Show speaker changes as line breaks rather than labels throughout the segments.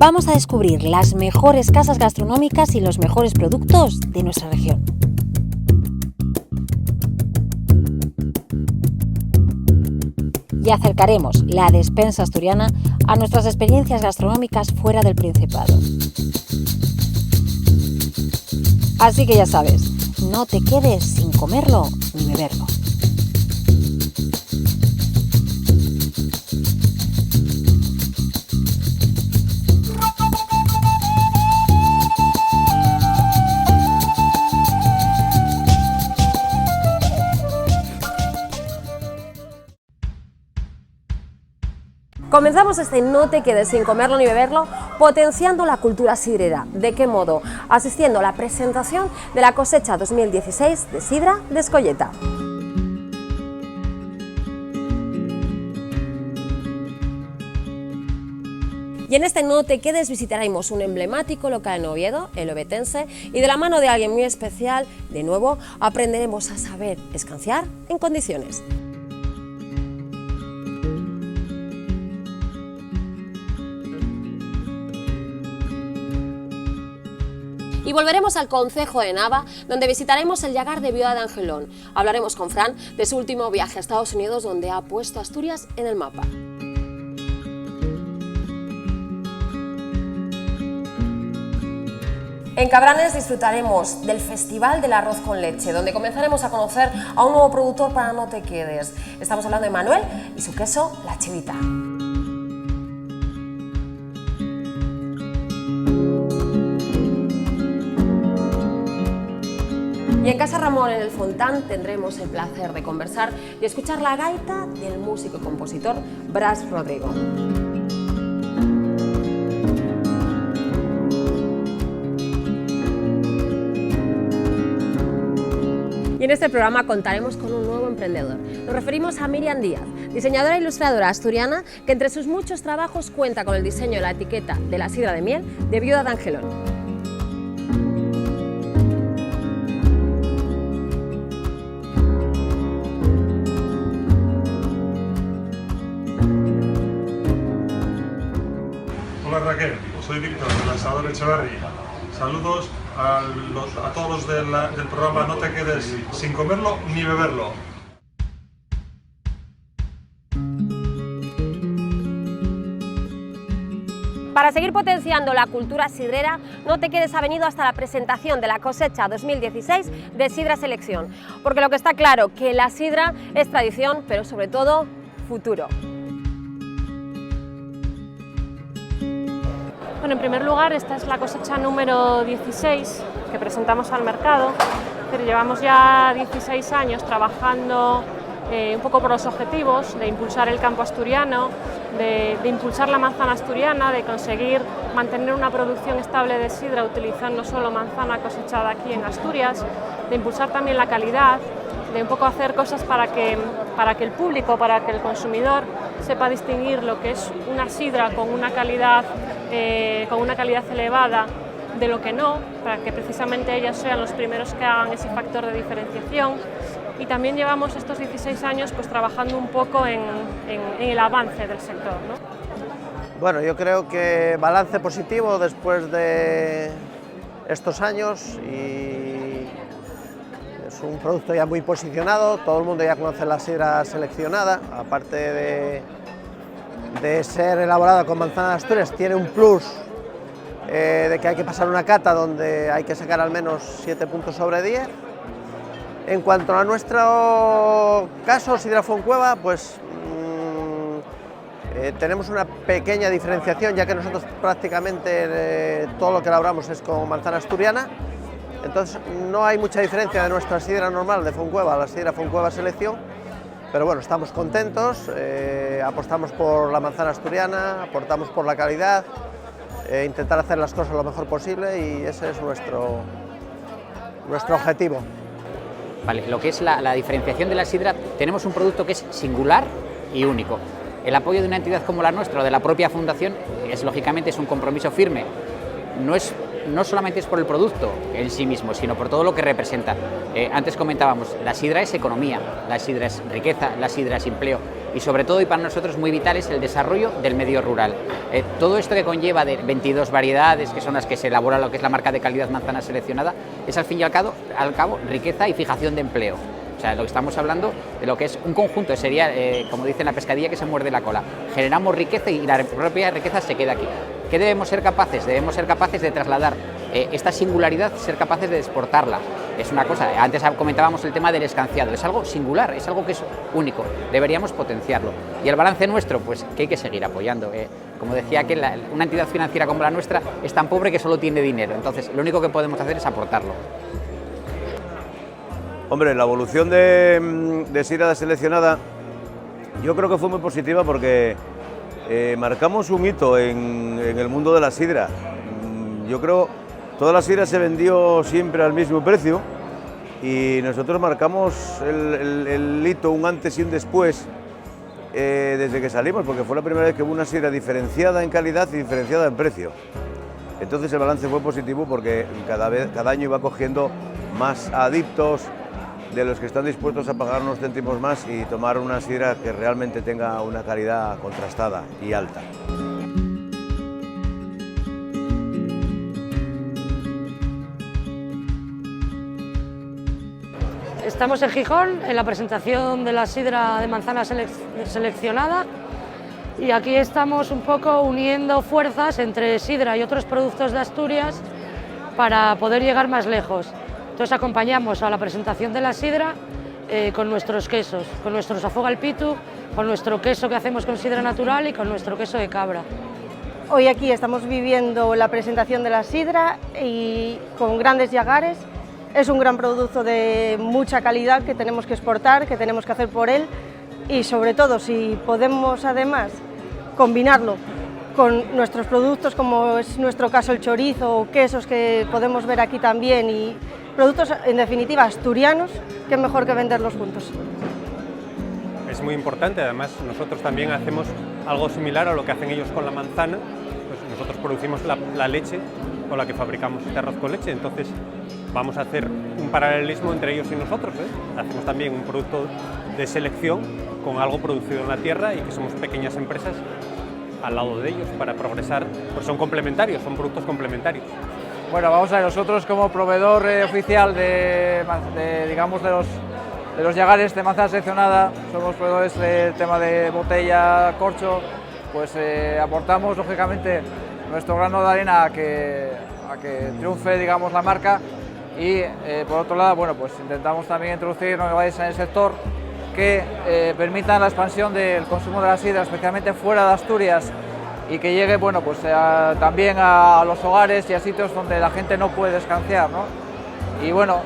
Vamos a descubrir las mejores casas gastronómicas y los mejores productos de nuestra región. Y acercaremos la despensa asturiana a nuestras experiencias gastronómicas fuera del Principado. Así que ya sabes, no te quedes sin comerlo ni beberlo.
Comenzamos este No te quedes sin comerlo ni beberlo potenciando la cultura sidrera. ¿De qué modo? Asistiendo a la presentación de la cosecha 2016 de sidra de Escolleta. Y en este No te quedes visitaremos un emblemático local en Oviedo, el ovetense, y de la mano de alguien muy especial, de nuevo, aprenderemos a saber escanciar en condiciones. Y volveremos al concejo de Nava, donde visitaremos el Llagar de Viuda de Angelón. Hablaremos con Fran de su último viaje a Estados Unidos, donde ha puesto Asturias en el mapa. En Cabranes disfrutaremos del Festival del Arroz con Leche, donde comenzaremos a conocer a un nuevo productor para No te quedes. Estamos hablando de Manuel y su queso, La Chivita. Y en Casa Ramón, en el Fontán, tendremos el placer de conversar y escuchar la gaita del músico y compositor Bras Rodrigo. Y en este programa contaremos con un nuevo emprendedor. Nos referimos a Miriam Díaz, diseñadora e ilustradora asturiana, que entre sus muchos trabajos cuenta con el diseño de la etiqueta de la sidra de miel de Viuda de Angelón.
Hola Raquel, soy Víctor del Asador Echevarri. Saludos a todos los del programa No te quedes sin comerlo ni beberlo.
Para seguir potenciando la cultura sidrera, No te quedes ha venido hasta la presentación de la cosecha 2016 de Sidra Selección, porque lo que está claro que la sidra es tradición, pero sobre todo futuro.
Bueno, en primer lugar, esta es la cosecha número 16 que presentamos al mercado, pero llevamos ya 16 años trabajando un poco por los objetivos de impulsar el campo asturiano, de impulsar la manzana asturiana, de conseguir mantener una producción estable de sidra utilizando solo manzana cosechada aquí en Asturias, de impulsar también la calidad, de un poco hacer cosas para que el público, para que el consumidor sepa distinguir lo que es una sidra con una calidad elevada de lo que no, para que precisamente ellas sean los primeros que hagan ese factor de diferenciación. Y también llevamos estos 16 años pues trabajando un poco en el avance del sector, ¿no?
Bueno, yo creo que balance positivo después de estos años y es un producto ya muy posicionado, todo el mundo ya conoce la sidra seleccionada, aparte de ser elaborada con manzana de Asturias, tiene un plus de que hay que pasar una cata donde hay que sacar al menos 7 puntos sobre 10. En cuanto a nuestro caso, Sidra Fuencueva, pues tenemos una pequeña diferenciación, ya que nosotros prácticamente todo lo que elaboramos es con manzana asturiana, entonces no hay mucha diferencia de nuestra sidra normal de Fuencueva a la sidra Fuencueva Selección, pero bueno, estamos contentos, apostamos por la manzana asturiana, aportamos por la calidad, intentar hacer las cosas lo mejor posible y ese es nuestro objetivo.
Vale, lo que es la diferenciación de la sidra, tenemos un producto que es singular y único. El apoyo de una entidad como la nuestra o de la propia fundación lógicamente es un compromiso firme. No solamente es por el producto en sí mismo, sino por todo lo que representa. Antes comentábamos, la sidra es economía, la sidra es riqueza, la sidra es empleo. y sobre todo, y para nosotros muy vital, es el desarrollo del medio rural. Todo esto que conlleva de 22 variedades, que son las que se elabora lo que es la marca de calidad manzana seleccionada, es al fin y al cabo riqueza y fijación de empleo. O sea, lo que estamos hablando de lo que es un conjunto, sería, como dice en la pescadilla, que se muerde la cola. Generamos riqueza y la propia riqueza se queda aquí. ¿Qué debemos ser capaces? Debemos ser capaces de trasladar esta singularidad, ser capaces de exportarla. Es una cosa, antes comentábamos el tema del escanciado, es algo singular, es algo que es único, deberíamos potenciarlo. Y el balance nuestro, pues que hay que seguir apoyando. Como decía, que una entidad financiera como la nuestra es tan pobre que solo tiene dinero, entonces lo único que podemos hacer es aportarlo.
Hombre, la evolución de sidra seleccionada yo creo que fue muy positiva porque marcamos un hito en el mundo de la sidra. Yo creo toda la sidra se vendió siempre al mismo precio y nosotros marcamos el hito, un antes y un después desde que salimos, porque fue la primera vez que hubo una sidra diferenciada en calidad y diferenciada en precio. Entonces el balance fue positivo porque cada año iba cogiendo más adictos de los que están dispuestos a pagar unos céntimos más y tomar una sidra que realmente tenga una calidad contrastada y alta.
Estamos en Gijón en la presentación de la sidra de manzana seleccionada y aquí estamos un poco uniendo fuerzas entre sidra y otros productos de Asturias para poder llegar más lejos. Entonces acompañamos a la presentación de la sidra con nuestros quesos, con nuestro safoga al pitu, con nuestro queso que hacemos con sidra natural y con nuestro queso de cabra.
Hoy aquí estamos viviendo la presentación de la sidra y con grandes llagares. Es un gran producto de mucha calidad que tenemos que exportar, que tenemos que hacer por él y sobre todo si podemos además combinarlo con nuestros productos como es nuestro caso el chorizo o quesos que podemos ver aquí también y productos en definitiva asturianos, que mejor que venderlos juntos.
Es muy importante, además nosotros también hacemos algo similar a lo que hacen ellos con la manzana, pues nosotros producimos la leche con la que fabricamos este arroz con leche, entonces vamos a hacer un paralelismo entre ellos y nosotros, Hacemos también un producto de selección con algo producido en la tierra y que somos pequeñas empresas al lado de ellos para progresar, pues son complementarios, son productos complementarios.
Bueno, vamos a ver, nosotros como proveedor oficial de los llagares de manzana seleccionada, somos proveedores del tema de botella, corcho, pues aportamos lógicamente nuestro grano de arena a que triunfe, digamos, la marca y por otro lado, bueno, pues intentamos también introducir novedades en el sector que permitan la expansión del consumo de la sidra, especialmente fuera de Asturias, y que llegue, bueno, pues también a los hogares y a sitios donde la gente no puede escanciar, ¿no? Y bueno,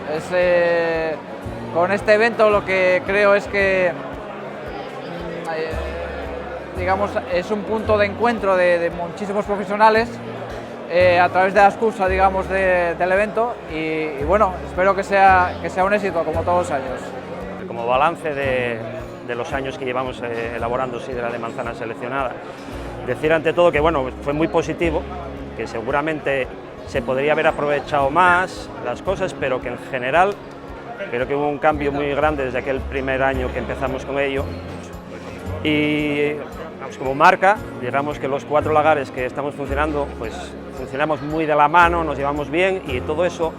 con este evento lo que creo es que digamos, es un punto de encuentro de muchísimos profesionales a través de la excusa, digamos, del evento y bueno, espero que sea un éxito como todos los años.
Como balance de los años que llevamos elaborando sidra de manzana seleccionada, decir ante todo que bueno, fue muy positivo, que seguramente se podría haber aprovechado más las cosas, pero que en general creo que hubo un cambio muy grande desde aquel primer año que empezamos con ello. Y como marca, digamos que los 4 lagares que estamos funcionando, pues funcionamos muy de la mano, nos llevamos bien y todo eso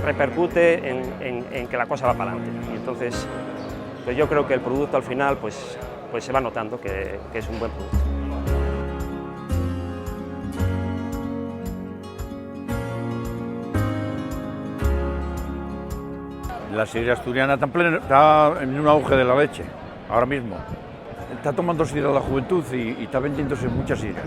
repercute en que la cosa va para adelante. Y entonces, pues yo creo que el producto al final pues se va notando que es un buen producto.
La sidra asturiana está en un auge de la leche, ahora mismo. Está tomando sidra la juventud y está vendiéndose mucha sidra.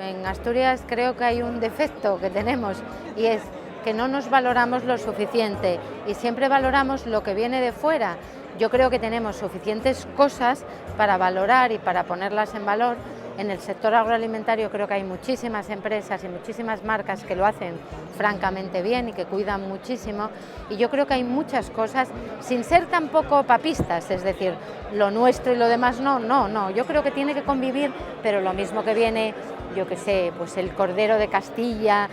En Asturias creo que hay un defecto que tenemos y es que no nos valoramos lo suficiente y siempre valoramos lo que viene de fuera. Yo creo que tenemos suficientes cosas para valorar y para ponerlas en valor. En el sector agroalimentario creo que hay muchísimas empresas y muchísimas marcas que lo hacen francamente bien y que cuidan muchísimo y yo creo que hay muchas cosas sin ser tampoco papistas, es decir, lo nuestro y lo demás no, yo creo que tiene que convivir, pero lo mismo que viene, yo qué sé, pues el cordero de Castilla,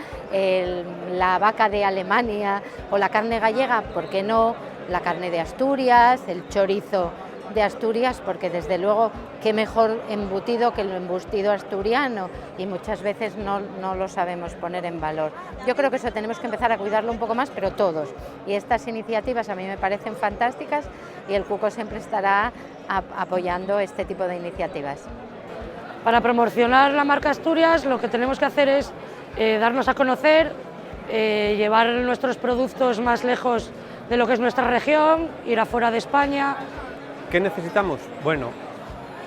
la vaca de Alemania o la carne gallega, ¿por qué no? La carne de Asturias, el chorizo de Asturias, porque desde luego qué mejor embutido que el embutido asturiano, y muchas veces no lo sabemos poner en valor. Yo creo que eso tenemos que empezar a cuidarlo un poco más, pero todos, y estas iniciativas a mí me parecen fantásticas y el Cuco siempre estará apoyando este tipo de iniciativas.
Para promocionar la marca Asturias lo que tenemos que hacer es darnos a conocer, llevar nuestros productos más lejos de lo que es nuestra región, ir afuera de España.
¿Qué necesitamos? Bueno,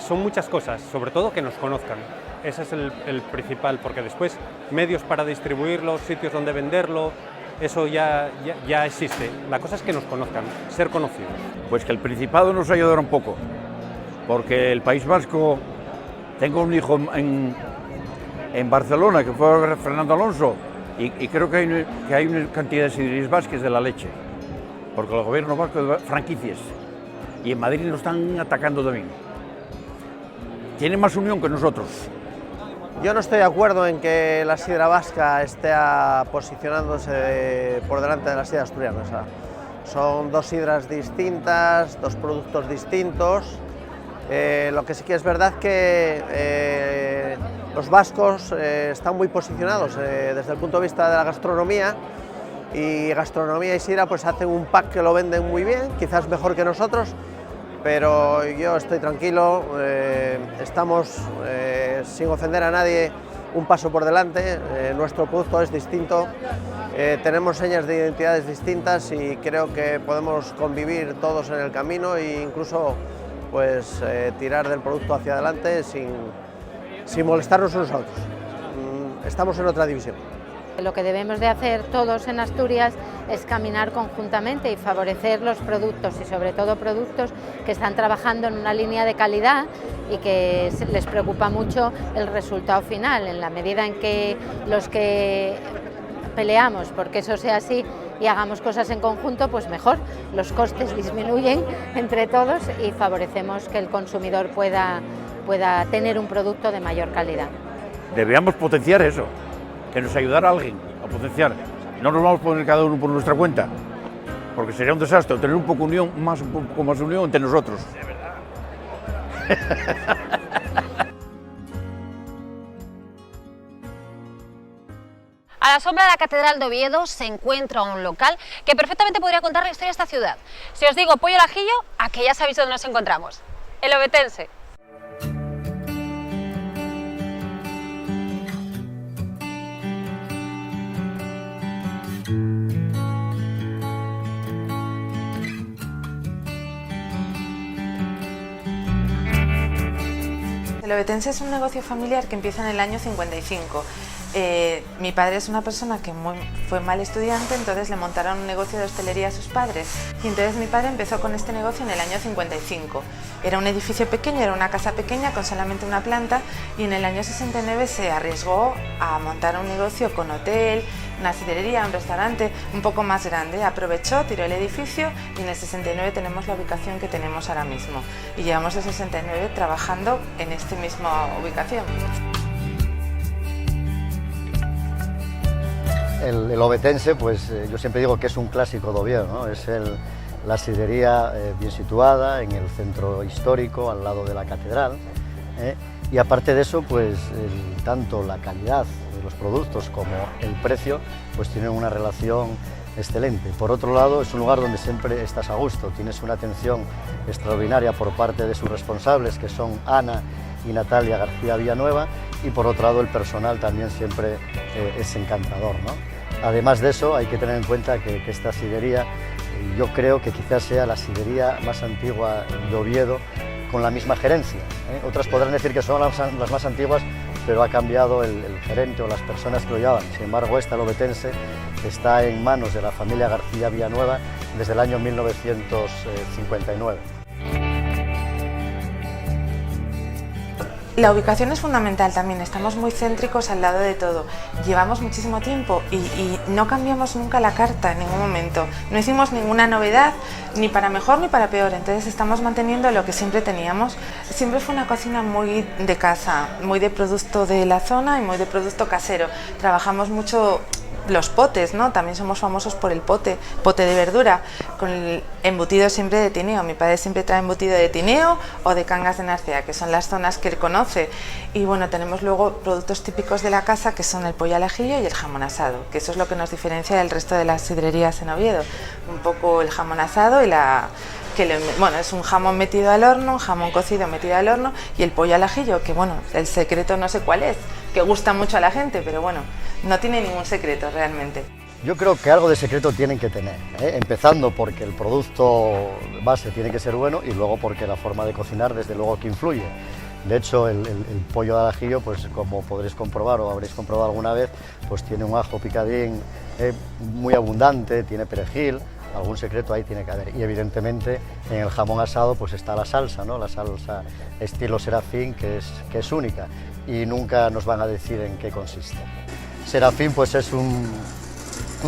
son muchas cosas, sobre todo que nos conozcan. Ese es el principal, porque después medios para distribuirlo, sitios donde venderlo, eso ya existe. La cosa es que nos conozcan, ser conocidos.
Pues que el Principado nos ayudará un poco, porque el País Vasco, tengo un hijo en Barcelona que fue Fernando Alonso, y creo que hay una cantidad de sidrerías vascas de la leche, porque el gobierno vasco franquicias, y en Madrid nos están atacando también. Tienen más unión que nosotros.
Yo no estoy de acuerdo en que la sidra vasca esté posicionándose por delante de la sidra asturiana. O sea, son dos sidras distintas, dos productos distintos. Lo que sí que es verdad que los vascos están muy posicionados desde el punto de vista de la gastronomía, y gastronomía y sidra pues hacen un pack que lo venden muy bien, quizás mejor que nosotros, pero yo estoy tranquilo, estamos, sin ofender a nadie, un paso por delante. Nuestro producto es distinto, tenemos señas de identidades distintas y creo que podemos convivir todos en el camino e incluso pues, tirar del producto hacia adelante sin molestarnos unos a otros. Estamos en otra división.
Lo que debemos de hacer todos en Asturias es caminar conjuntamente y favorecer los productos, y sobre todo productos que están trabajando en una línea de calidad y que les preocupa mucho el resultado final. En la medida en que los que peleamos porque eso sea así y hagamos cosas en conjunto, pues mejor, los costes disminuyen entre todos y favorecemos que el consumidor pueda tener un producto de mayor calidad.
Deberíamos potenciar eso, que nos ayudara alguien a potenciar. No nos vamos a poner cada uno por nuestra cuenta, porque sería un desastre tener un poco más unión entre nosotros. De verdad.
A la sombra de la Catedral de Oviedo se encuentra un local que perfectamente podría contar la historia de esta ciudad. Si os digo Pollo al Ajillo, a que ya sabéis dónde nos encontramos. El Ovetense.
El Ovetense es un negocio familiar que empieza en el año 55. Mi padre es una persona que fue mal estudiante, entonces le montaron un negocio de hostelería a sus padres. Y entonces mi padre empezó con este negocio en el año 55. Era un edificio pequeño, era una casa pequeña con solamente una planta, y en el año 69 se arriesgó a montar un negocio con hotel, una sidrería, un restaurante un poco más grande. Aprovechó, tiró el edificio y en el 69 tenemos la ubicación que tenemos ahora mismo. Y llevamos el 69 trabajando en esta misma ubicación.
El Ovetense, pues yo siempre digo que es un clásico de Oviedo, ¿no? Es la sidrería bien situada en el centro histórico, al lado de la catedral, y aparte de eso, pues tanto la calidad de los productos como el precio, pues tienen una relación excelente. Por otro lado, es un lugar donde siempre estás a gusto, tienes una atención extraordinaria por parte de sus responsables, que son Ana y Natalia García Villanueva, y por otro lado el personal también siempre es encantador, ¿no? Además de eso, hay que tener en cuenta que esta sidrería, yo creo que quizás sea la sidrería más antigua de Oviedo, con la misma gerencia, ¿eh? Otras podrán decir que son las más antiguas, pero ha cambiado el gerente o las personas que lo llevaban. Sin embargo, esta, el Ovetense, está en manos de la familia García Villanueva desde el año 1959.
La ubicación es fundamental también, estamos muy céntricos al lado de todo. Llevamos muchísimo tiempo y no cambiamos nunca la carta en ningún momento. No hicimos ninguna novedad, ni para mejor ni para peor, entonces estamos manteniendo lo que siempre teníamos. Siempre fue una cocina muy de casa, muy de producto de la zona y muy de producto casero. Trabajamos mucho los potes, ¿no? También somos famosos por el pote de verdura, con el embutido siempre de tineo. Mi padre siempre trae embutido de tineo o de Cangas de Narcea, que son las zonas que él conoce. Y bueno, tenemos luego productos típicos de la casa, que son el pollo al ajillo y el jamón asado, que eso es lo que nos diferencia del resto de las sidrerías en Oviedo. Un poco el jamón asado y bueno, es un jamón metido al horno, un jamón cocido metido al horno, y el pollo al ajillo, que bueno, el secreto no sé cuál es, que gusta mucho a la gente, pero bueno, no tiene ningún secreto realmente.
Yo creo que algo de secreto tienen que tener, empezando porque el producto base tiene que ser bueno y luego porque la forma de cocinar desde luego que influye. De hecho, el pollo al ajillo, pues como podréis comprobar o habréis comprobado alguna vez, pues tiene un ajo picadín muy abundante, tiene perejil. Algún secreto ahí tiene que haber, y evidentemente en el jamón asado pues está la salsa, ¿no? La salsa estilo Serafín, que es única, y nunca nos van a decir en qué consiste. Serafín pues es un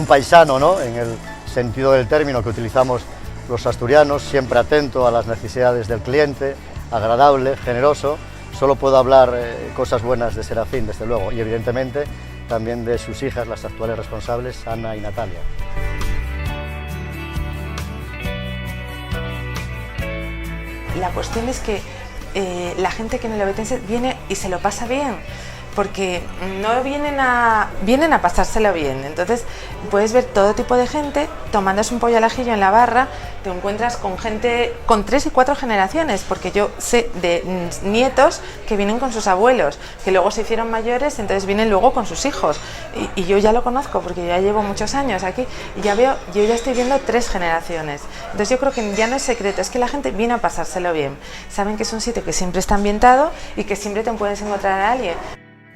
paisano, ¿no? En el sentido del término que utilizamos los asturianos, siempre atento a las necesidades del cliente, agradable, generoso. Solo puedo hablar cosas buenas de Serafín, desde luego, y evidentemente también de sus hijas, las actuales responsables, Ana y Natalia.
La cuestión es que la gente que en el obetense viene y se lo pasa bien, porque no vienen a pasárselo bien. Entonces puedes ver todo tipo de gente tomándose un pollo al ajillo en la barra. Te encuentras con gente con 3 y 4 generaciones, porque yo sé de nietos que vienen con sus abuelos, que luego se hicieron mayores, entonces vienen luego con sus hijos, y yo ya lo conozco porque yo ya llevo muchos años aquí y yo ya estoy viendo 3 generaciones. Entonces yo creo que ya no es secreto, es que la gente viene a pasárselo bien, saben que es un sitio que siempre está ambientado y que siempre te puedes encontrar a alguien.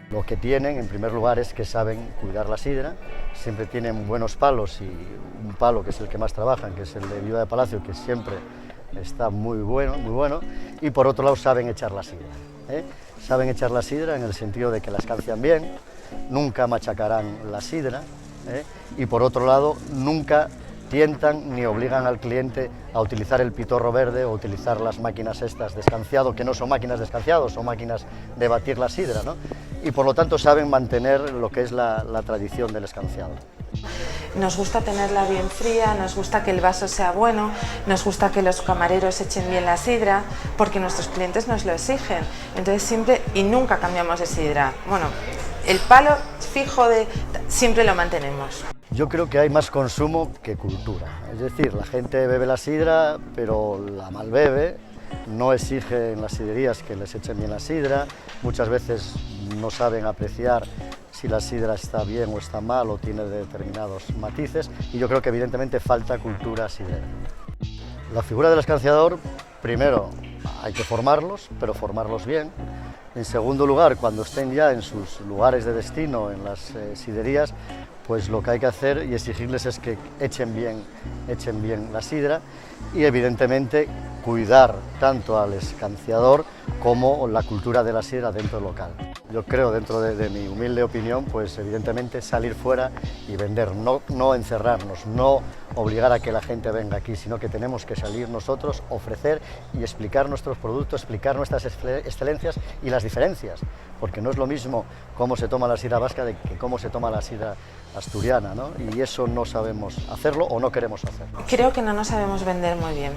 Lo que tienen, en primer lugar, es que saben cuidar la sidra, siempre tienen buenos palos, y un palo que es el que más trabajan, que es el de Viuda de Palacio, que siempre está muy bueno, y por otro lado saben echar la sidra. Saben echar la sidra en el sentido de que la escancian bien, nunca machacarán la sidra, y por otro lado nunca tientan ni obligan al cliente a utilizar el pitorro verde o utilizar las máquinas estas de escanciado, que no son máquinas de escanciado, son máquinas de batir la sidra, ¿no? Y por lo tanto saben mantener lo que es la tradición del escanciado.
Nos gusta tenerla bien fría, nos gusta que el vaso sea bueno, nos gusta que los camareros echen bien la sidra, porque nuestros clientes nos lo exigen. Entonces siempre y nunca cambiamos de sidra. Bueno, el palo fijo siempre lo mantenemos.
Yo creo que hay más consumo que cultura, es decir, la gente bebe la sidra, pero la malbebe, no exige en las sidrerías que les echen bien la sidra, muchas veces no saben apreciar si la sidra está bien o está mal o tiene determinados matices, y yo creo que evidentemente falta cultura sidrera. La figura del escanciador, primero hay que formarlos, pero formarlos bien. En segundo lugar, cuando estén ya en sus lugares de destino, en las sidrerías, pues lo que hay que hacer y exigirles es que echen bien la sidra, y evidentemente cuidar tanto al escanciador como la cultura de la sidra dentro del local. Yo creo, dentro de mi humilde opinión, pues evidentemente salir fuera y vender, no encerrarnos, no obligar a que la gente venga aquí, sino que tenemos que salir nosotros, ofrecer y explicar nuestros productos, explicar nuestras excelencias y las diferencias, porque no es lo mismo cómo se toma la sidra vasca que cómo se toma la sidra asturiana, ¿no? Y eso no sabemos hacerlo o no queremos hacerlo.
Creo que no nos sabemos vender muy bien.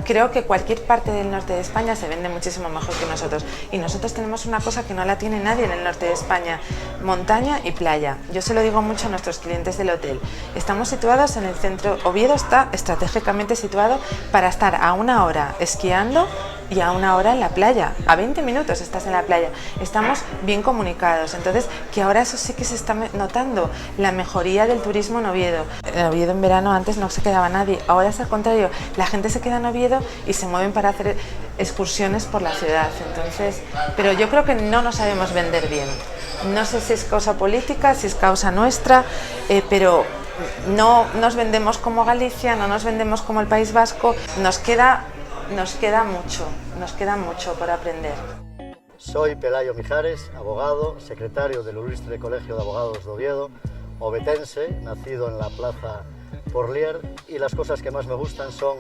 Creo que cualquier parte del norte de España se vende muchísimo mejor que nosotros, y nosotros tenemos una cosa que no la tiene nadie en el norte de España: montaña y playa. Yo se lo digo mucho a nuestros clientes del hotel. Estamos situados en el centro. Oviedo está estratégicamente situado para estar a 1 hora esquiando y a 1 hora en la playa. A 20 minutos estás en la playa. Estamos bien comunicados. Entonces, que ahora eso sí que se está notando, la mejoría del turismo en Oviedo. En Oviedo en verano antes no se quedaba nadie, ahora es al contrario, la gente se queda en Oviedo y se mueven para hacer excursiones por la ciudad. Entonces, pero yo creo que no nos sabemos vender bien. No sé si es causa política, si es causa nuestra, pero no nos vendemos como Galicia, no nos vendemos como el País Vasco. Nos queda mucho por aprender.
Soy Pelayo Mijares, abogado, secretario del Ilustre Colegio de Abogados de Oviedo, obetense, nacido en la Plaza Porlier, y las cosas que más me gustan son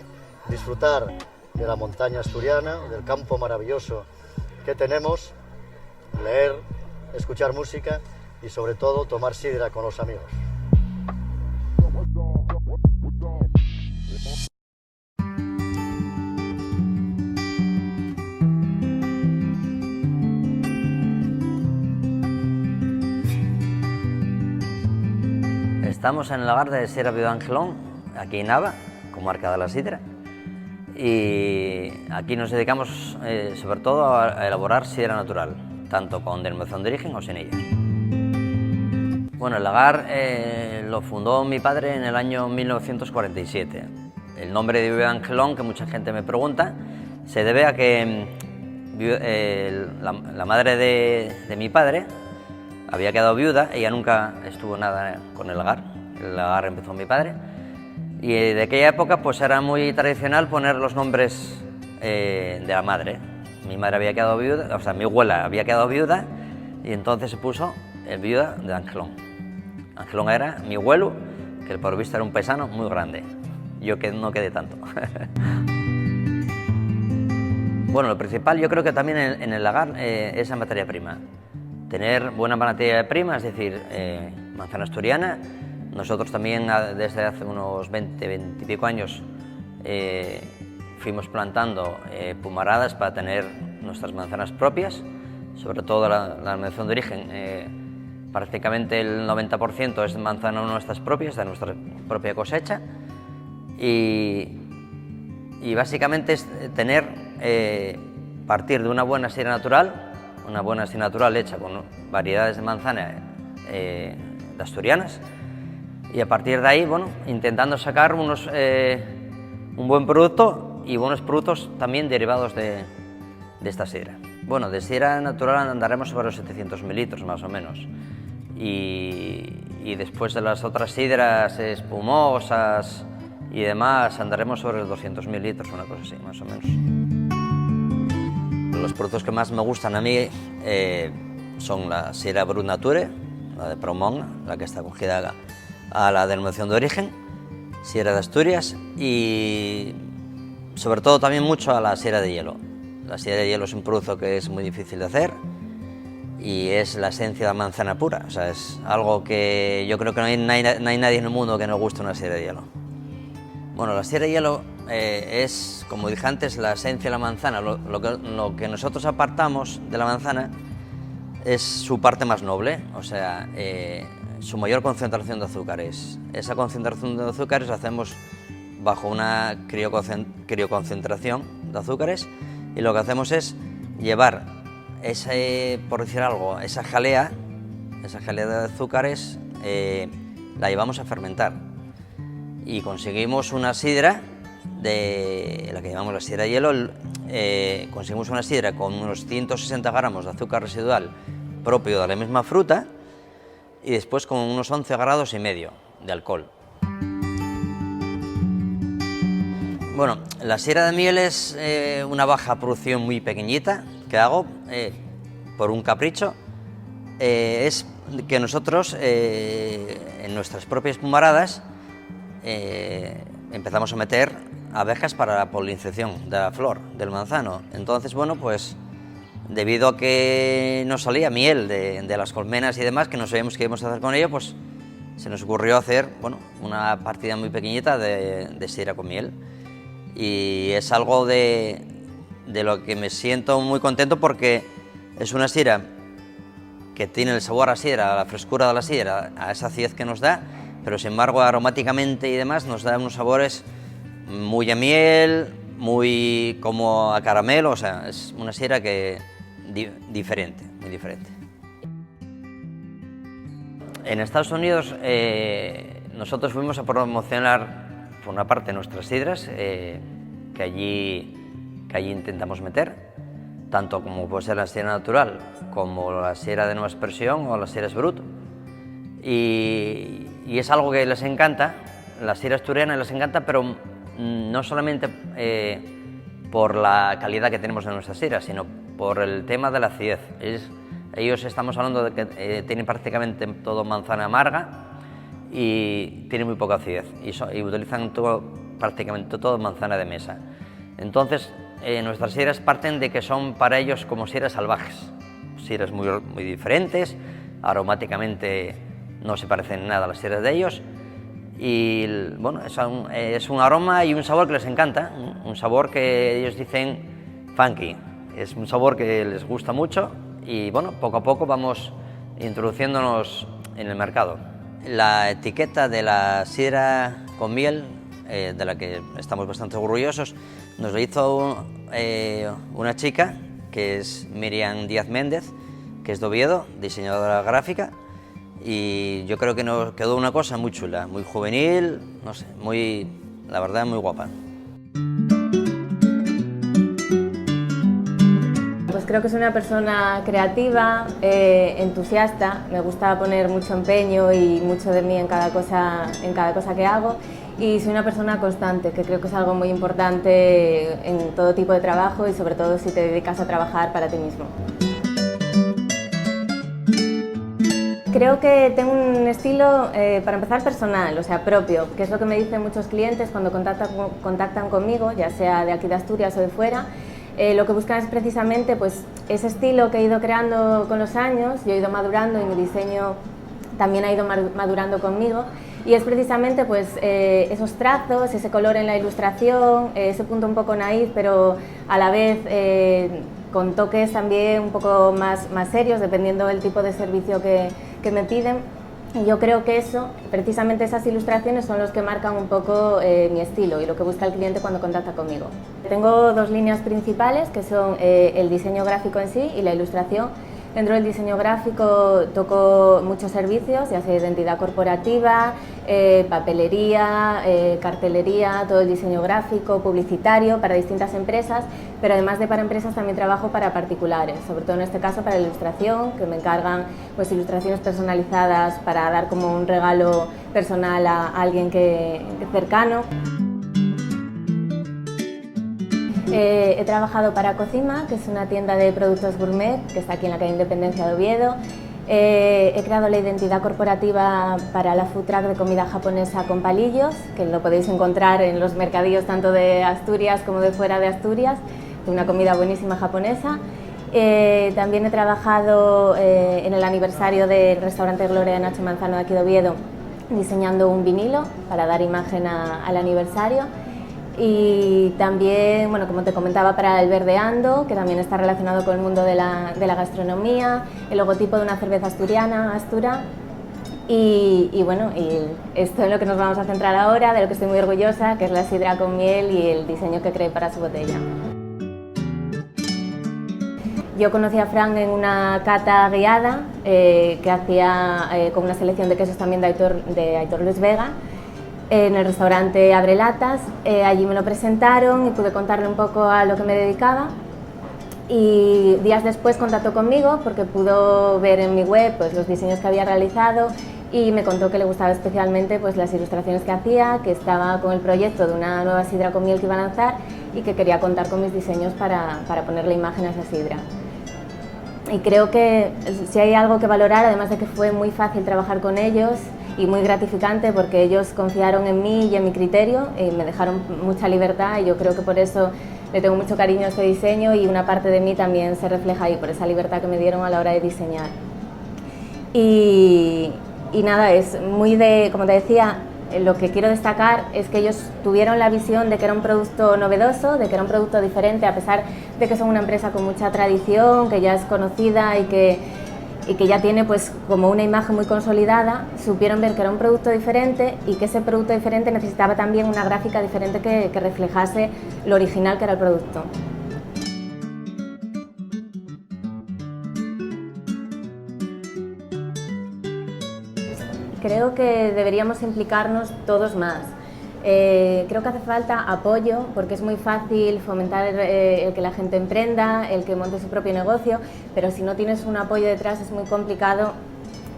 disfrutar de la montaña asturiana, del campo maravilloso que tenemos, leer, escuchar música y sobre todo tomar sidra con los amigos.
Estamos en el lagar de Sierra Viuda Angelón, aquí en Nava, comarca de la Sidra, y aquí nos dedicamos sobre todo a elaborar sidra natural, tanto con denominación de origen o sin ella. Bueno, el lagar lo fundó mi padre en el año 1947. El nombre de Viuda Angelón, que mucha gente me pregunta, se debe a que la madre de mi padre había quedado viuda, ella nunca estuvo nada con el lagar empezó mi padre, y de aquella época pues era muy tradicional poner los nombres de la madre. Mi madre había quedado viuda, o sea, mi abuela había quedado viuda, y entonces se puso el Viuda de Angelón. Angelón era mi abuelo, que por visto era un paisano muy grande. Yo que no quedé tanto. Bueno, lo principal yo creo que también en el lagar es la materia prima. Tener buena materia prima, es decir, manzana asturiana. Nosotros también desde hace unos 20 y pico años fuimos plantando pumaradas para tener nuestras manzanas propias, sobre todo la denominación de origen. Prácticamente el 90% es manzana nuestras propias, de nuestra propia cosecha, y básicamente es partir de una buena sidra natural, hecha con variedades de manzana de asturianas, y a partir de ahí, bueno, intentando sacar un buen producto y buenos productos también derivados de esta sidra. Bueno, de sidra natural andaremos sobre los 700 mililitros más o menos, y después de las otras sidras espumosas y demás andaremos sobre los 200 mililitros, una cosa así, más o menos. Los productos que más me gustan a mí son la sidra Brut Nature, la de Promón, la que está acogida a la denominación de origen, sidra de Asturias, y sobre todo también mucho a la sidra de hielo. La sidra de hielo es un producto que es muy difícil de hacer y es la esencia de la manzana pura. O sea, es algo que yo creo que no hay nadie en el mundo que no guste una sidra de hielo. Bueno, la sidra de hielo es, como dije antes, la esencia de la manzana. Lo que nosotros apartamos de la manzana es su parte más noble, o sea, su mayor concentración de azúcares. Esa concentración de azúcares la hacemos bajo una crioconcentración de azúcares, y lo que hacemos es llevar por decir algo, esa jalea de azúcares, la llevamos a fermentar y conseguimos una sidra de la que llamamos la sidra de hielo. Conseguimos una sidra con unos 160 gramos de azúcar residual propio de la misma fruta y después con unos 11,5 grados de alcohol. Bueno, la sidra de miel es una baja producción muy pequeñita que hago por un capricho. Es que nosotros en nuestras propias pumaradas empezamos a meter abejas para la polinización de la flor del manzano. Entonces, bueno, pues debido a que no salía miel de las colmenas y demás, que no sabíamos qué íbamos a hacer con ello, pues se nos ocurrió hacer, bueno, una partida muy pequeñita de sidra con miel. Y es algo de lo que me siento muy contento, porque es una sidra que tiene el sabor a sidra, a la frescura de la sidra, a esa acidez que nos da, pero sin embargo aromáticamente y demás nos da unos sabores muy a miel, muy como a caramelo. O sea, es una sidra que diferente, muy diferente. En Estados Unidos nosotros fuimos a promocionar por una parte nuestras sidras que allí intentamos meter, tanto como puede ser la sidra natural como la sidra de nueva expresión o las sidras Brut, y es algo que les encanta, la sidra asturiana les encanta, pero no solamente por la calidad que tenemos en nuestras sidras, sino por el tema de la acidez. Ellos estamos hablando de que tienen prácticamente todo manzana amarga y tiene muy poca acidez, y utilizan prácticamente todo manzana de mesa. Entonces nuestras sidras parten de que son para ellos como sidras salvajes, sidras muy diferentes, aromáticamente no se parecen en nada a las sidras de ellos, y bueno, es un aroma y un sabor que les encanta, un sabor que ellos dicen funky, es un sabor que les gusta mucho, y bueno, poco a poco vamos introduciéndonos en el mercado. la etiqueta de la sidra con miel, de la que estamos bastante orgullosos, nos lo hizo una chica que es Miriam Díaz Méndez, que es de Oviedo, diseñadora gráfica, y yo creo que nos quedó una cosa muy chula, muy juvenil, no sé, la verdad, muy guapa.
Pues creo que soy una persona creativa, entusiasta, me gusta poner mucho empeño y mucho de mí en cada cosa que hago, y soy una persona constante, que creo que es algo muy importante en todo tipo de trabajo y sobre todo si te dedicas a trabajar para ti mismo. Creo que tengo un estilo, para empezar, personal, o sea, propio, que es lo que me dicen muchos clientes cuando contactan conmigo, ya sea de aquí de Asturias o de fuera. Lo que buscan es precisamente pues, ese estilo que he ido creando con los años, yo he ido madurando y mi diseño también ha ido madurando conmigo, y es precisamente pues, esos trazos, ese color en la ilustración, ese punto un poco naif, pero a la vez con toques también un poco más serios, dependiendo del tipo de servicio que me piden. Y yo creo que eso, precisamente esas ilustraciones son los que marcan un poco mi estilo y lo que busca el cliente cuando contacta conmigo. Tengo dos líneas principales, que son el diseño gráfico en sí y la ilustración. Dentro del diseño gráfico toco muchos servicios, ya sea identidad corporativa, papelería, cartelería, todo el diseño gráfico, publicitario para distintas empresas, pero además de para empresas también trabajo para particulares, sobre todo en este caso para la ilustración, que me encargan pues, ilustraciones personalizadas para dar como un regalo personal a alguien cercano. He trabajado para Cocima, que es una tienda de productos gourmet que está aquí en la calle Independencia de Oviedo. He creado la identidad corporativa para la food truck de comida japonesa con palillos, que lo podéis encontrar en los mercadillos tanto de Asturias como de fuera de Asturias, de una comida buenísima japonesa. También he trabajado en el aniversario del restaurante Gloria de Nacho Manzano de aquí de Oviedo, diseñando un vinilo para dar imagen al aniversario. Y también, bueno, como te comentaba, para el Verdeando, que también está relacionado con el mundo de la gastronomía, el logotipo de una cerveza asturiana, Astura. Y bueno, y esto es lo que nos vamos a centrar ahora, de lo que estoy muy orgullosa, que es la sidra con miel y el diseño que creé para su botella. Yo conocí a Fran en una cata guiada que hacía con una selección de quesos también de Aitor Luis Vega, en el restaurante Abrelatas. Allí me lo presentaron y pude contarle un poco a lo que me dedicaba, y días después contactó conmigo porque pudo ver en mi web pues, los diseños que había realizado y me contó que le gustaba especialmente pues, las ilustraciones que hacía, que estaba con el proyecto de una nueva sidra con miel que iba a lanzar y que quería contar con mis diseños para ponerle imagen a esa sidra. Y creo que si hay algo que valorar, además de que fue muy fácil trabajar con ellos y muy gratificante porque ellos confiaron en mí y en mi criterio y me dejaron mucha libertad, y yo creo que por eso le tengo mucho cariño a este diseño, y una parte de mí también se refleja ahí por esa libertad que me dieron a la hora de diseñar. Y nada, es muy de, como te decía, lo que quiero destacar es que ellos tuvieron la visión de que era un producto novedoso, de que era un producto diferente, a pesar de que son una empresa con mucha tradición, que ya es conocida y que ya tiene pues como una imagen muy consolidada. Supieron ver que era un producto diferente y que ese producto diferente necesitaba también una gráfica diferente que reflejase lo original que era el producto. Creo que deberíamos implicarnos todos más. Creo que hace falta apoyo, porque es muy fácil fomentar el que la gente emprenda, el que monte su propio negocio, pero si no tienes un apoyo detrás es muy complicado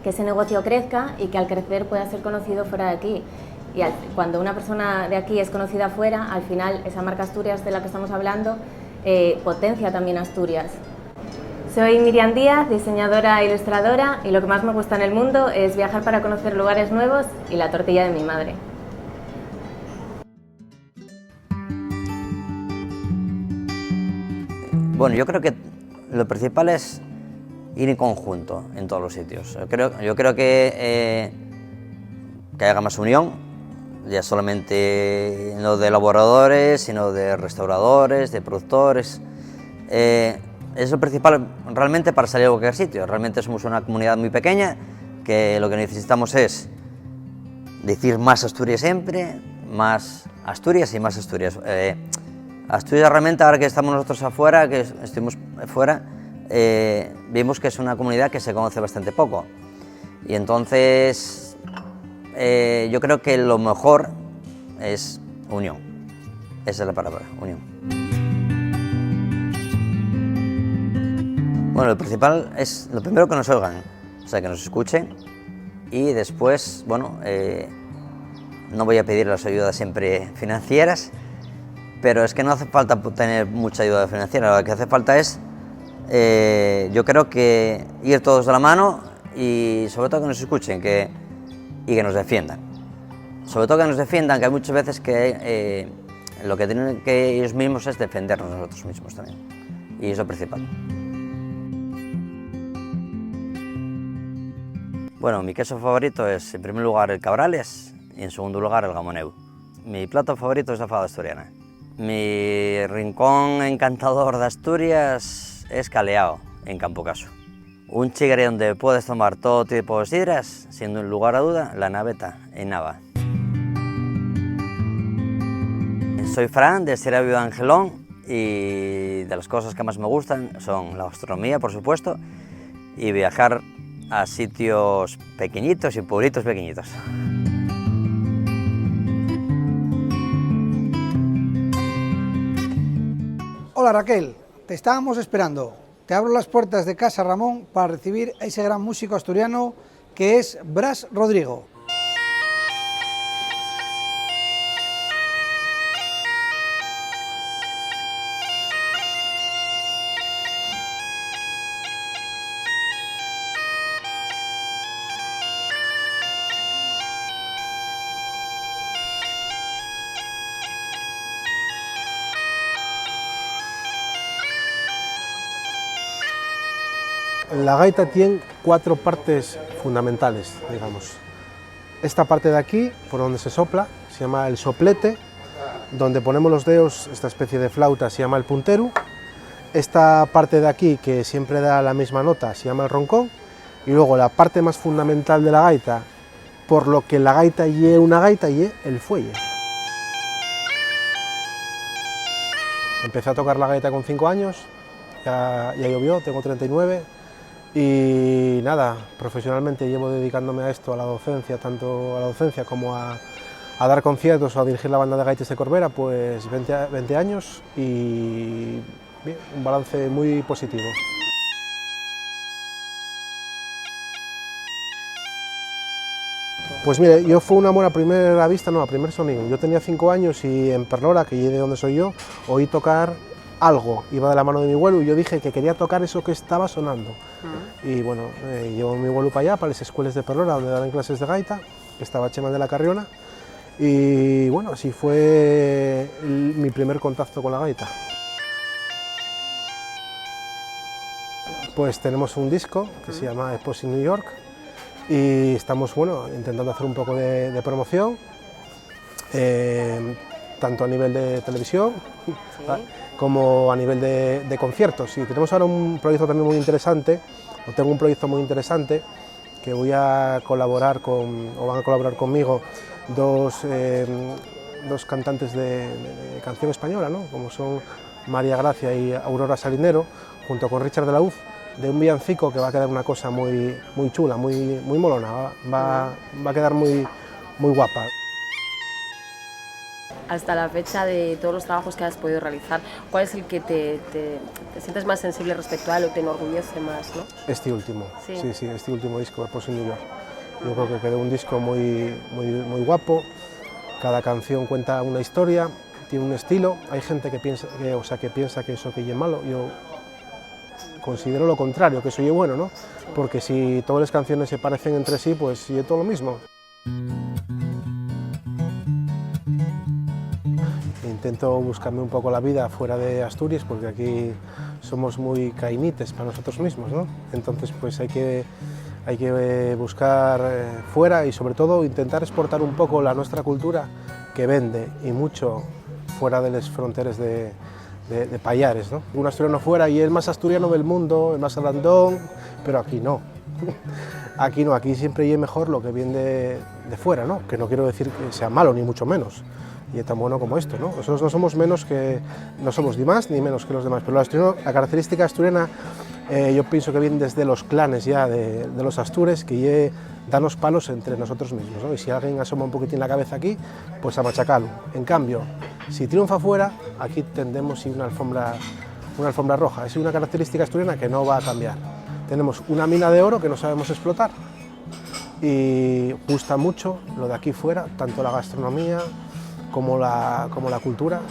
que ese negocio crezca y que al crecer pueda ser conocido fuera de aquí. Y cuando una persona de aquí es conocida fuera, al final esa marca Asturias de la que estamos hablando potencia también Asturias. Soy Miriam Díaz, diseñadora e ilustradora, y lo que más me gusta en el mundo es viajar para conocer lugares nuevos y la tortilla de mi madre.
Bueno, yo creo que lo principal es ir en conjunto en todos los sitios. Yo creo que haya más unión, ya solamente no de elaboradores, sino de restauradores, de productores. Es lo principal realmente para salir a cualquier sitio. Realmente somos una comunidad muy pequeña, que lo que necesitamos es decir más Asturias siempre, más Asturias y más Asturias. Asturias realmente, ahora que estamos nosotros afuera, que estuvimos fuera, vimos que es una comunidad que se conoce bastante poco. Y entonces yo creo que lo mejor es unión. Esa es la palabra, unión. Bueno, lo principal es lo primero que nos oigan, o sea, que nos escuchen, y después, bueno, no voy a pedir las ayudas siempre financieras, pero es que no hace falta tener mucha ayuda financiera, lo que hace falta es, yo creo que ir todos de la mano y sobre todo que nos escuchen y que nos defiendan. Sobre todo que nos defiendan, que hay muchas veces que lo que tienen que ellos mismos es defendernos nosotros mismos también, y es lo principal. Bueno, mi queso favorito es en primer lugar el Cabrales y en segundo lugar el Gamoneu. Mi plato favorito es la fabada asturiana. Mi rincón encantador de Asturias es Caleao, en Campocaso. Un chigre donde puedes tomar todo tipo de sidras, siendo en lugar a duda la Naveta, en Nava. Soy Fran, de Sierra Viva de Angelón, y de las cosas que más me gustan son la gastronomía, por supuesto, y viajar a sitios pequeñitos y pueblitos pequeñitos.
Hola Raquel, te estábamos esperando. Te abro las puertas de Casa Ramón para recibir a ese gran músico asturiano que es Bras Rodrigo.
La gaita tiene 4 partes fundamentales, digamos. Esta parte de aquí, por donde se sopla, se llama el soplete, donde ponemos los dedos, esta especie de flauta se llama el puntero. Esta parte de aquí, que siempre da la misma nota, se llama el roncón. Y luego la parte más fundamental de la gaita, por lo que la gaita ye una gaita, ye el fuelle. Empecé a tocar la gaita con 5 años, ya llovió, tengo 39. Y nada, profesionalmente llevo dedicándome a esto, a la docencia, tanto a la docencia como a dar conciertos o a dirigir la banda de gaites de Corbera, pues 20 años y bien, un balance muy positivo. Pues mire, yo fue un amor a primera vista, no, a primer sonido. Yo tenía 5 años y en Perlora, que es de donde soy yo, oí tocar algo, iba de la mano de mi abuelo y yo dije que quería tocar eso que estaba sonando. Y bueno, llevo a mi abuelo para allá, para las escuelas de Perlora, donde daban clases de gaita, que estaba Chema de la Carriona, y bueno, así fue mi primer contacto con la gaita. Pues tenemos un disco que se llama Exposing New York y estamos, bueno, intentando hacer un poco de promoción, tanto a nivel de televisión, ¿sí?, como a nivel de conciertos. Y tenemos ahora un proyecto también muy interesante, o tengo un proyecto muy interesante, que voy a colaborar o van a colaborar conmigo dos cantantes de canción española, ¿no?, como son María Gracia y Aurora Salinero, junto con Richard de la Uz, de un villancico que va a quedar una cosa muy chula, muy molona, va a quedar muy guapa.
Hasta la fecha, de todos los trabajos que has podido realizar, ¿cuál es el que te sientes más sensible respecto a él o te enorgullece más, ¿no?
Este último,
sí,
este último disco, Exposing New York. Yo creo que quedó un disco muy guapo, cada canción cuenta una historia, tiene un estilo. Hay gente que piensa que eso que es malo, yo considero lo contrario, que eso es bueno, ¿no? Porque si todas las canciones se parecen entre sí, pues es todo lo mismo. Intento buscarme un poco la vida fuera de Asturias, porque aquí somos muy cainites para nosotros mismos, ¿no? Entonces pues hay que buscar fuera y sobre todo intentar exportar un poco la nuestra cultura, que vende y mucho fuera de las fronteras de Pallares, ¿no? Un asturiano fuera y el más asturiano del mundo, el más alandón, pero aquí no. Aquí no, aquí siempre hay mejor lo que viene de fuera, ¿no? Que no quiero decir que sea malo, ni mucho menos, y es tan bueno como esto, ¿no? Nosotros no somos menos que, no somos ni más ni menos que los demás, pero la característica asturiana yo pienso que viene desde los clanes ya de los astures, que danos palos entre nosotros mismos, ¿no? Y si alguien asoma un poquitín la cabeza aquí, pues a machacarlo. En cambio, si triunfa fuera, aquí tendemos una alfombra roja. Es una característica asturiana que no va a cambiar. Tenemos una mina de oro que no sabemos explotar y gusta mucho lo de aquí fuera, tanto la gastronomía como la cultura,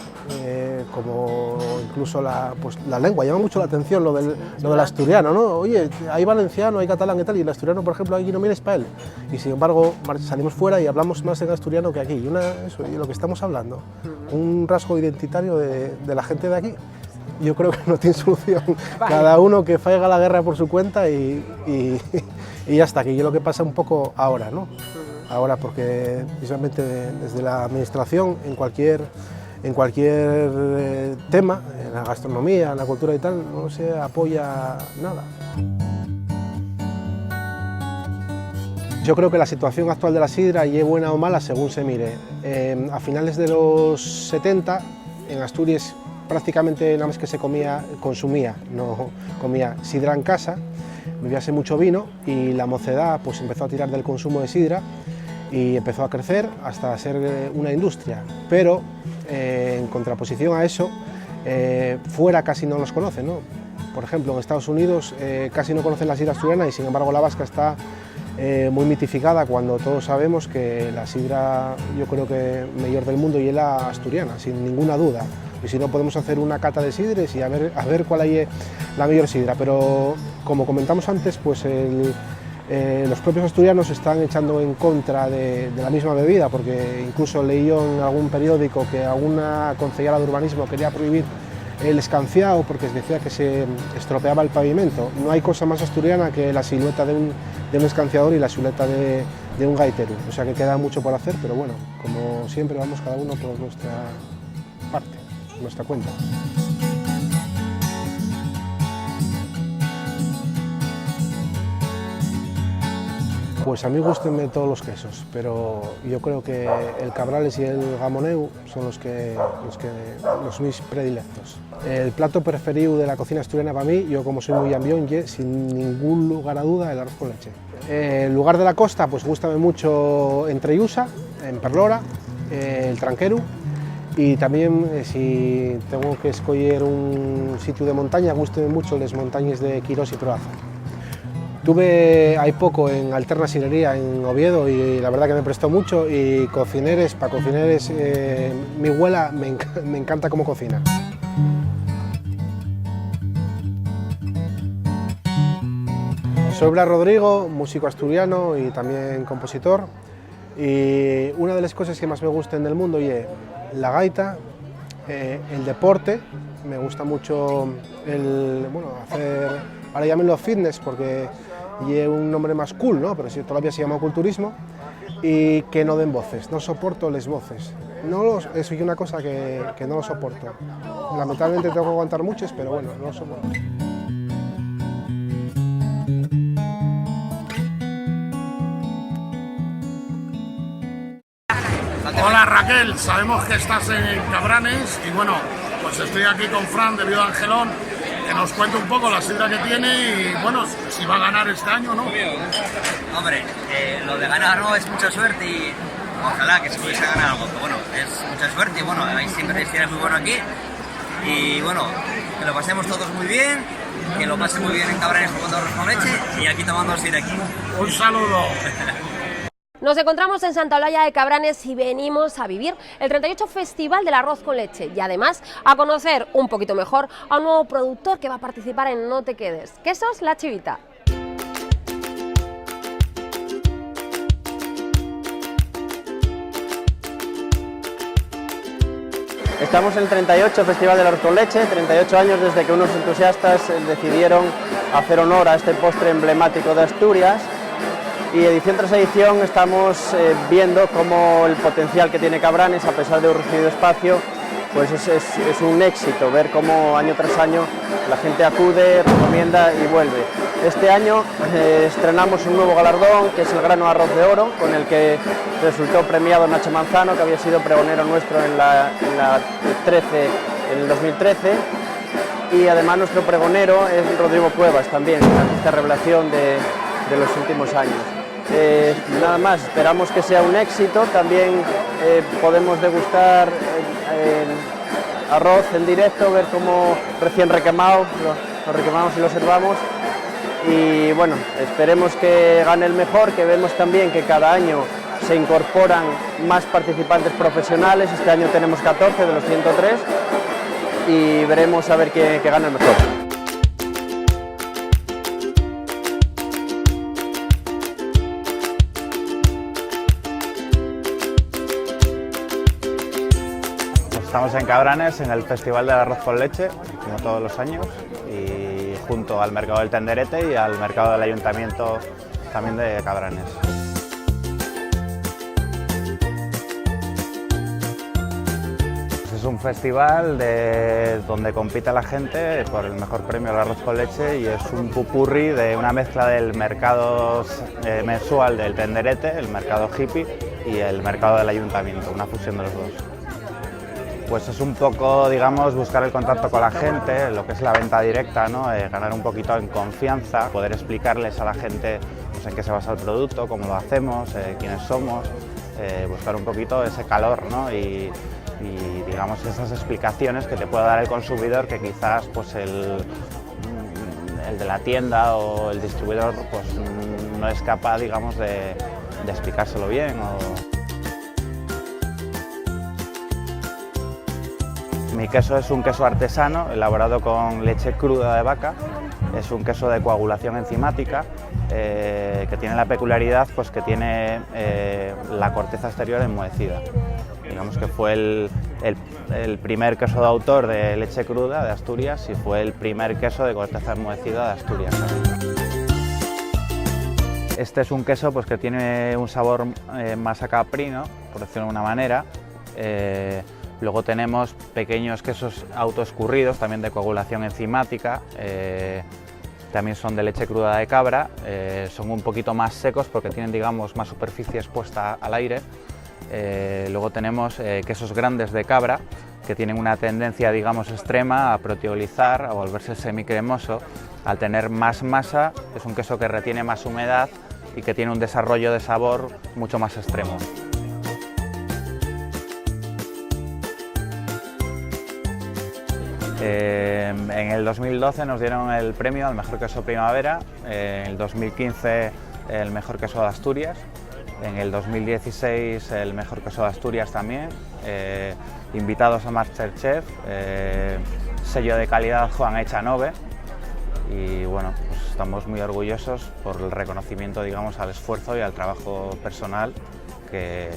como incluso la lengua. Llama mucho la atención lo del asturiano, ¿no? Oye, hay valenciano, hay catalán y tal, y el asturiano, por ejemplo, aquí no mires para él. Y sin embargo, salimos fuera y hablamos más en asturiano que aquí. Y lo que estamos hablando, un rasgo identitario de la gente de aquí. Yo creo que no tiene solución. Vale. Cada uno que faiga la guerra por su cuenta y ya está, que es lo que pasa un poco ahora, ¿no? Ahora, porque precisamente desde la administración, en cualquier tema, en la gastronomía, en la cultura y tal, no se apoya nada. Yo creo que la situación actual de la sidra es buena o mala según se mire. A finales de los 70, en Asturias prácticamente nada más que se consumía, no comía sidra en casa, bebíase mucho vino y la mocedad pues empezó a tirar del consumo de sidra y empezó a crecer hasta ser una industria, pero en contraposición a eso, fuera casi no los conocen, ¿no? Por ejemplo, en Estados Unidos casi no conocen la sidra asturiana y sin embargo la vasca está muy mitificada cuando todos sabemos que la sidra, yo creo que mejor del mundo y es la asturiana, sin ninguna duda. Y si no, podemos hacer una cata de sidres y a ver cuál es la mejor sidra, pero como comentamos antes, pues los propios asturianos están echando en contra de la misma bebida, porque incluso leí yo en algún periódico que alguna concejala de urbanismo quería prohibir el escanciado porque decía que se estropeaba el pavimento. No hay cosa más asturiana que la silueta de un escanciador y la silueta de un gaitero, o sea que queda mucho por hacer, pero bueno, como siempre vamos cada uno por nuestra parte, nuestra cuenta. Pues a mí gústenme todos los quesos, pero yo creo que el Cabrales y el Gamoneu son los mis predilectos. El plato preferido de la cocina asturiana para mí, yo como soy muy ambión, sin ningún lugar a duda, el arroz con leche. El lugar de la costa, pues gústame mucho en Trellusa, en Perlora, el Tranqueru, y también si tengo que escoger un sitio de montaña, gústame mucho las montañas de Quirós y Proaza. Estuve hay poco en Alterna Sidrería en Oviedo y la verdad que me prestó mucho, y para cocineres, mi abuela me encanta cómo cocina. Soy Blas Rodrigo, músico asturiano y también compositor, y una de las cosas que más me gustan del mundo es la gaita, el deporte. Me gusta mucho hacer, ahora llámenlo fitness porque es un nombre más cool, ¿no? Pero todavía se llama culturismo, y que no den voces, no soporto las voces. Eso es una cosa que no lo soporto. Lamentablemente tengo que aguantar muchas, pero bueno, no lo soporto.
Hola Raquel, sabemos que estás en Cabranes y bueno, pues estoy aquí con Fran de Viuda Angelón, que nos cuente un poco la sidra que tiene y bueno, si va a ganar este año, ¿no?
Hombre, lo de ganar no es mucha suerte y ojalá que se pudiese ganar algo, pero bueno, es mucha suerte y bueno, hay siempre sidra muy bueno aquí y bueno, que lo pasemos todos muy bien, que lo pasen muy bien en Cabranes jugando arroz con leche y aquí tomando sidra aquí.
Un saludo.
Nos encontramos en Santa Olalla de Cabranes y venimos a vivir el 38 Festival del Arroz con Leche y además a conocer un poquito mejor a un nuevo productor que va a participar en No Te Quedes, Quesos La Chivita.
Estamos en el 38 Festival del Arroz con Leche, 38 años desde que unos entusiastas decidieron hacer honor a este postre emblemático de Asturias. Y edición tras edición estamos viendo cómo el potencial que tiene Cabranes, a pesar de un reducido espacio, pues es un éxito ver cómo año tras año la gente acude, recomienda y vuelve. Este año estrenamos un nuevo galardón, que es el Grano Arroz de Oro, con el que resultó premiado Nacho Manzano, que había sido pregonero nuestro en el 2013, y además nuestro pregonero es Rodrigo Cuevas, también, una artista revelación de los últimos años. Nada más, esperamos que sea un éxito. También podemos degustar arroz en directo, ver cómo recién requemado, lo requemamos y lo servamos. Y bueno, esperemos que gane el mejor, que vemos también que cada año se incorporan más participantes profesionales. Este año tenemos 14 de los 103 y veremos a ver qué gana el mejor.
Estamos en Cabranes, en el Festival del Arroz con Leche, como todos los años, y junto al Mercado del Tenderete y al Mercado del Ayuntamiento también de Cabranes. Es un festival donde compite la gente por el mejor premio al arroz con leche, y es un popurrí de una mezcla del mercado mensual del Tenderete, el mercado hippie, y el mercado del Ayuntamiento, una fusión de los dos. Pues es un poco, digamos, buscar el contacto con la gente, lo que es la venta directa, ¿no? Ganar un poquito en confianza, poder explicarles a la gente pues, en qué se basa el producto, cómo lo hacemos, quiénes somos, buscar un poquito ese calor, ¿no? Y digamos esas explicaciones que te pueda dar el consumidor, que quizás pues, el de la tienda o el distribuidor pues, no es capaz, digamos, de explicárselo bien. Mi queso es un queso artesano, elaborado con leche cruda de vaca. Es un queso de coagulación enzimática, que tiene la peculiaridad pues, que tiene la corteza exterior enmohecida. Digamos que fue el primer queso de autor de leche cruda de Asturias, y fue el primer queso de corteza enmohecida de Asturias también. Este es un queso pues, que tiene un sabor más a caprino, por decirlo de una manera. Luego tenemos pequeños quesos autoescurridos, también de coagulación enzimática, también son de leche cruda de cabra, son un poquito más secos porque tienen, digamos, más superficie expuesta al aire. Luego tenemos quesos grandes de cabra, que tienen una tendencia, digamos, extrema a proteolizar, a volverse semicremoso. Al tener más masa, es un queso que retiene más humedad y que tiene un desarrollo de sabor mucho más extremo. En el 2012 nos dieron el premio al mejor queso primavera, en el 2015 el mejor queso de Asturias, en el 2016 el mejor queso de Asturias también, invitados a MasterChef, sello de calidad Juan Echanove, y bueno, pues estamos muy orgullosos por el reconocimiento, digamos, al esfuerzo y al trabajo personal que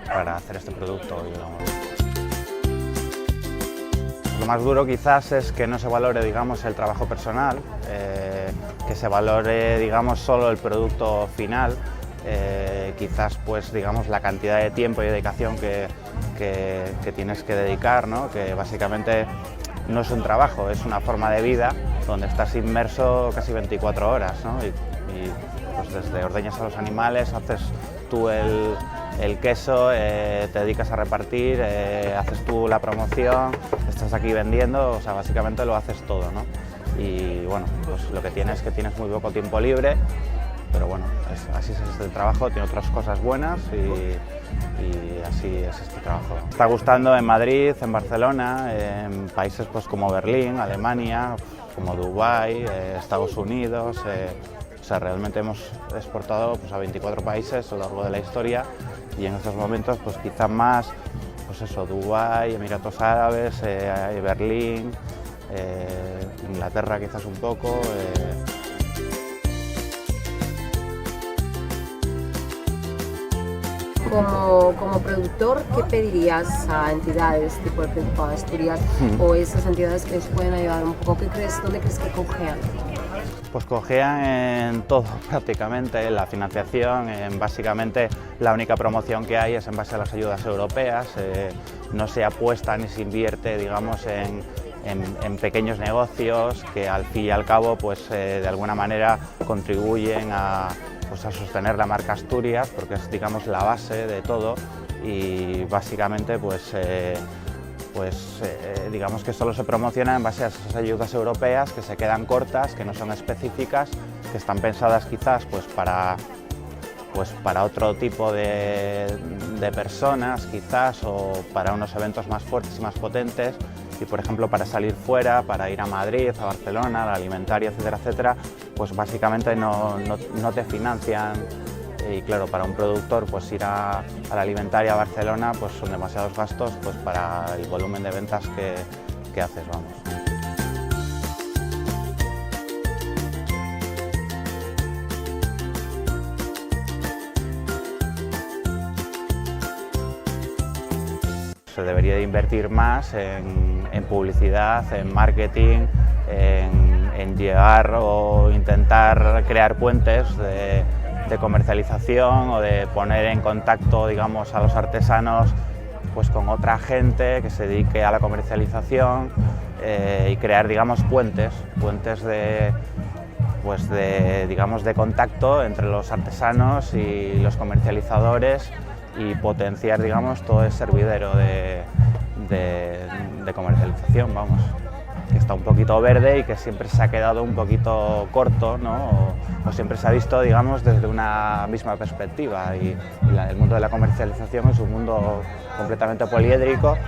para hacer este producto, digamos. Lo más duro quizás es que no se valore, digamos, el trabajo personal, que se valore, digamos, solo el producto final, quizás pues, digamos, la cantidad de tiempo y dedicación que tienes que dedicar, ¿no? Que básicamente no es un trabajo, es una forma de vida donde estás inmerso casi 24 horas, ¿no? Y pues desde ordeñas a los animales, haces tú el queso, te dedicas a repartir, haces tú la promoción, estás aquí vendiendo, o sea, básicamente lo haces todo, ¿no? Y bueno, pues lo que tienes es que tienes muy poco tiempo libre, pero bueno, así es este trabajo, tiene otras cosas buenas y así es este trabajo. Está gustando en Madrid, en Barcelona, en países pues como Berlín, Alemania, como Dubái, Estados Unidos. O sea, realmente hemos exportado pues, a 24 países a lo largo de la historia, y en estos momentos pues quizás más, pues eso, Dubái, Emiratos Árabes, Berlín, Inglaterra quizás un poco.
Como productor, ¿qué pedirías a entidades tipo el Principado de Asturias o esas entidades que les pueden ayudar un poco? ¿Dónde crees que cojean?
Pues cojean en todo prácticamente, en la financiación, básicamente la única promoción que hay es en base a las ayudas europeas, no se apuesta ni se invierte, digamos, en en pequeños negocios que al fin y al cabo pues, de alguna manera contribuyen a sostener la marca Asturias, porque es, digamos, la base de todo, y básicamente digamos que solo se promociona en base a esas ayudas europeas que se quedan cortas, que no son específicas, que están pensadas quizás pues para otro tipo de personas quizás, o para unos eventos más fuertes y más potentes, y por ejemplo para salir fuera, para ir a Madrid, a Barcelona, a la Alimentaria, etcétera, etcétera, pues básicamente no te financian. Y claro, para un productor pues ir a la Alimentaria a Barcelona pues son demasiados gastos pues para el volumen de ventas que haces, vamos. Se debería de invertir más en publicidad, en marketing, en llegar o intentar crear puentes de comercialización o de poner en contacto, digamos, a los artesanos pues con otra gente que se dedique a la comercialización y crear, digamos, puentes digamos, de contacto entre los artesanos y los comercializadores, y potenciar, digamos, todo ese hervidero de comercialización, vamos, que está un poquito verde y que siempre se ha quedado un poquito corto, ¿no? O siempre se ha visto, digamos, desde una misma perspectiva, y el mundo de la comercialización es un mundo completamente poliédrico,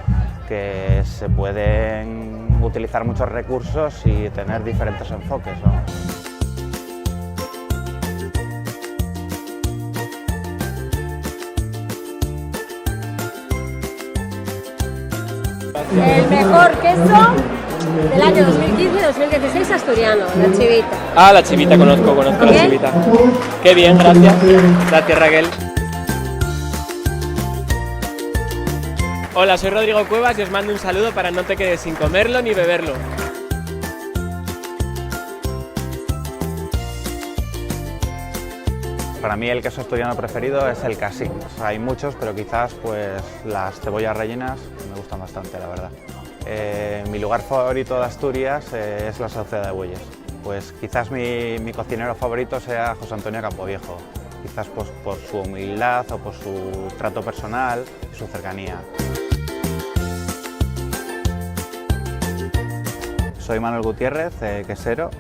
que se pueden utilizar muchos recursos y tener diferentes enfoques, ¿no?
El mejor queso del año 2015-2016 asturiano, la Chivita.
Ah, la Chivita, conozco la Chivita. Qué bien, gracias. Gracias, Raquel. Hola, soy Rodrigo Cuevas y os mando un saludo para no te quedes sin comerlo ni beberlo.
Para mí el queso asturiano preferido es el Casín. O sea, hay muchos, pero quizás pues las cebollas rellenas me gustan bastante, la verdad. Mi lugar favorito de Asturias es la Sauceda de Bueyes. Pues quizás mi cocinero favorito sea José Antonio Campoviejo, quizás pues, por su humildad o por su trato personal y su cercanía. Soy Manuel Gutiérrez, quesero,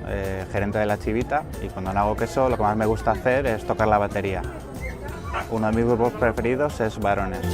gerente de La Chivita, y cuando no hago queso lo que más me gusta hacer es tocar la batería. Uno de mis grupos preferidos es Varones.